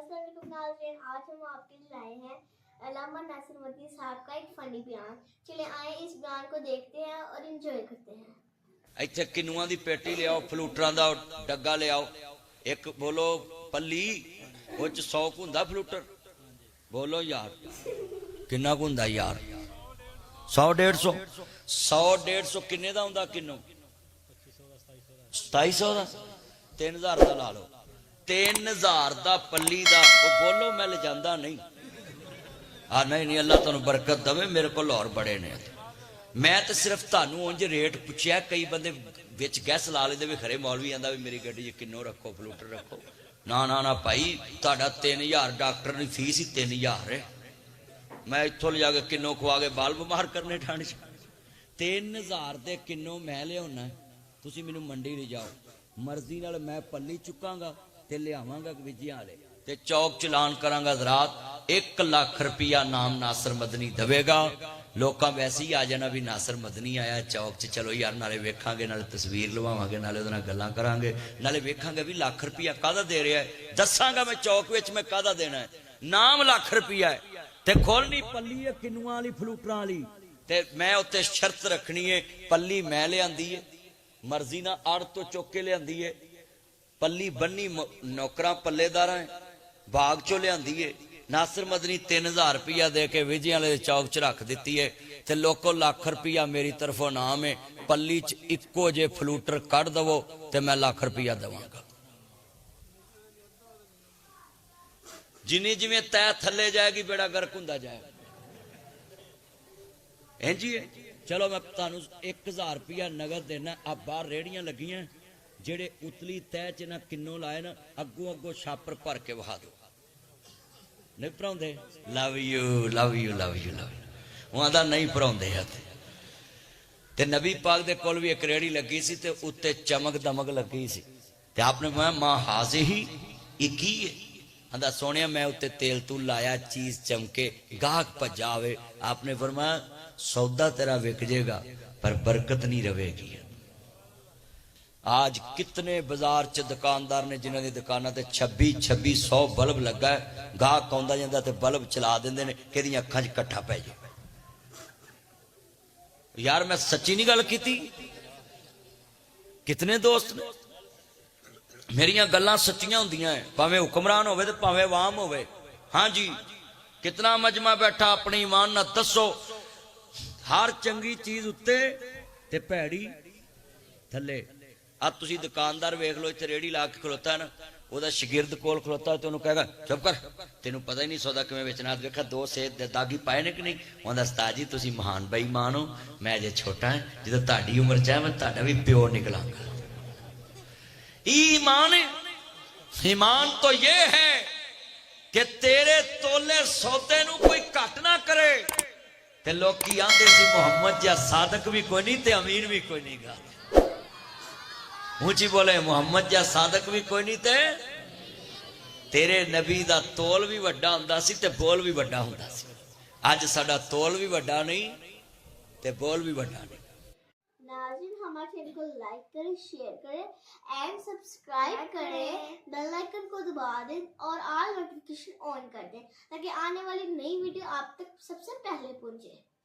अस्सलाम नाज़रीन, आज हम आपके लिए लाए हैं अल्लामा नासिर मदनी साहब का एक फनी बयान। चले आए इस बयान को देखते हैं और इंजॉय करते हैं। ਇੱਥੇ ਕਿੰਨੂਆਂ ਦੀ ਪੇਟੀ ਲਿਆਓ, ਫਲੂਟਰਾਂ ਦਾ ਡੱਗਾ ਲਿਆਓ, ਇੱਕ ਬੋਲੋ ਪੱਲੀ, ਉਹ ਚ 100 ਕੁ ਹੁੰਦਾ ਫਲੂਟਰ, ਬੋਲੋ ਯਾਰ ਕਿੰਨਾ ਕੁ ਹੁੰਦਾ ਯਾਰ? 100 150 100 150 ਕਿੰਨੇ ਦਾ ਹੁੰਦਾ? ਕਿੰਨੂ 2700 ਦਾ, 3000 ਦਾ ਲਾ ਲਓ। 3000 ਦਾ ਪੱਲੀ ਦਾ, ਉਹ ਬੋਲੋ ਮੈਂ ਲਿਜਾਂਦਾ ਨਹੀਂ। ਆ ਨਹੀਂ ਅੱਲਾ ਤੁਹਾਨੂੰ ਬਰਕਤ ਦੇਵੇ, ਮੇਰੇ ਕੋਲ ਹੋਰ ਬੜੇ ਨੇ। मैं तो सिर्फ ਤੁਹਾਨੂੰ ਉਂਝ रेट ਪੁੱਛਿਆ। कई बंदे विच गैस ला लेंदे भी खरे मौलवी आंदा भी मेरी गड्डी किन्नो रखो, फलूटर रखो। ना ना ना भाई, तुहाडा 3000 डॉक्टर की फीस ही 3000 है। मैं इत्थों ले जाके किन्नो खवा के बाल बीमार करने ठंड च। 3000 दे किन्नो मैं लियाउना, तुसीं मैनूं मंडी ले जाओ, मर्जी नाल मैं पल्ली चुकांगा ते लियावांगा विजियां वाले ते चौक चलान करांगा। हज़रात 1 लाख रुपया नाम नासिर मदनी देवेगा। लोकां वैसे ही आ जाना भी नासिर मदनी आया चौक च, चलो यार नाले वेखांगे, नाले तस्वीर लवावांगे, नाले उहदे नाल गल्लां करांगे, नाले वेखांगे भी लाख रुपया काहदा दे रहा है। दसांगा मैं चौक विच मैं काहदा देना है, नाम लाख रुपया है ते खोलनी पल्ली है किन्नुआं वाली फलूटरां वाली, ते मैं उत्ते शर्त रखनी है पल्ली मैं लिआंदी है, मर्जी ना आड़ तो चुक के लिआंदी है, पल्ली बन्नी नौकरां पल्लेदारां बाग चो लिआंदी है। नासिर मदनी 3000 रुपया दे के विजियां वाले चौक च रख दी है, ते लोको लाख रुपया मेरी तरफों नाम है। पल्ली च इक्को जे फलूटर कढ़ दवो ते मैं लाख रुपया देवांगा। जिन्नी जिवें तय थले जाएगी बेड़ा गर्क हुंदा जाएगा। इंजी है। चलो मैं तुहानूं 1000 रुपया नगद देना। आ बाहर रेहड़ियां लगियां, जेड़े उतली तय च ना किन्नो लाए ना, अगों अगों छापर भर के वहा दो। नहीं भराउंदे? Love you love you love you love you, वो आंदा नहीं भराउंदे। ते नबी पाक दे कोल भी एक रेहड़ी लगी सी ते उत्ते चमक दमक लगी सी, ते आपने कहा मां हाज़े ही एक ही है। आंदा सोनिया मैं उत्ते तेल तू लाया, चीज चमके, गाहक भज्जा आवे। आपने फरमाया सौदा तेरा विक जाएगा पर बरकत नहीं रहेगी। आज कितने बाजार च दुकानदार ने जिन्हों की दुकानों से 2600 बल्ब लगा है, गाहक आउंदा जांदा ते बल्ब चला देंदे ने कि इहदियां अखां च कट्ठा पै जाए। यार मैं सच्ची नहीं गल कीती। कितने दोस्त ने मेरियां गल्लां सच्चियां हुंदियां है, भावें हुक्मरान होवे ते भावें आवाम होवे। हाँ जी, कितना मजमा बैठा, अपनी ईमान नाल दसो। हर चंगी चीज उत्ते ते भैड़ी थल्ले। अब तुसी दुकानदार वेख लो, इत्थे रेहड़ी ला के खलोता है ना, ਉਹਦਾ ਸ਼ਾਗਿਰਦ ਕੋਲ ਖਲੋਤਾ ਤੇ ਉਹਨੂੰ ਕਹੇਗਾ ਚੁੱਪ ਕਰ, ਤੈਨੂੰ ਪਤਾ ਹੀ ਨਹੀਂ ਸੌਦਾ ਕਿਵੇਂ ਵੇਚਣਾ। ਵੇਖਾ 2 ਸੇਧ ਦੇ ਦਾਗੀ ਪਾਏ ਨੇ ਕਿ ਨਹੀਂ? ਉਹਦਾ ਉਸਤਾਦ ਜੀ ਤੁਸੀਂ ਮਹਾਨ ਬੇਈਮਾਨ ਹੋ, ਮੈਂ ਜੇ ਛੋਟਾ ਹਾਂ, ਜਦੋਂ ਤੁਹਾਡੀ ਉਮਰ ਚ ਹੈ ਮੈਂ ਤੁਹਾਡਾ ਵੀ ਪਿਓ ਨਿਕਲਾਂਗਾ। ईमान ईमान तो ये है कि तेरे तोले सौदे नूं कोई घट ना करे। ते लोकी आंदे सी मुहम्मद जा सादक भी कोई नहीं ते अमीर भी कोई नहीं गा। ऊंची बोले मुहम्मद जा सादक भी कोई नहीं ते तेरे नबी दा तोल भी वड्डा हुंदा सी ते बोल भी वड्डा हुंदा सी। अज साडा तोल भी वड्डा नहीं ते बोल भी वड्डा नहीं। नाज़रीन, हमारे चैनल को लाइक करें, शेयर करें एंड सब्सक्राइब करें, बेल आइकन को दबा दें और ऑल नोटिफिकेशन ऑन कर दें ताकि आने वाली नई वीडियो आप तक सबसे पहले पहुंचे।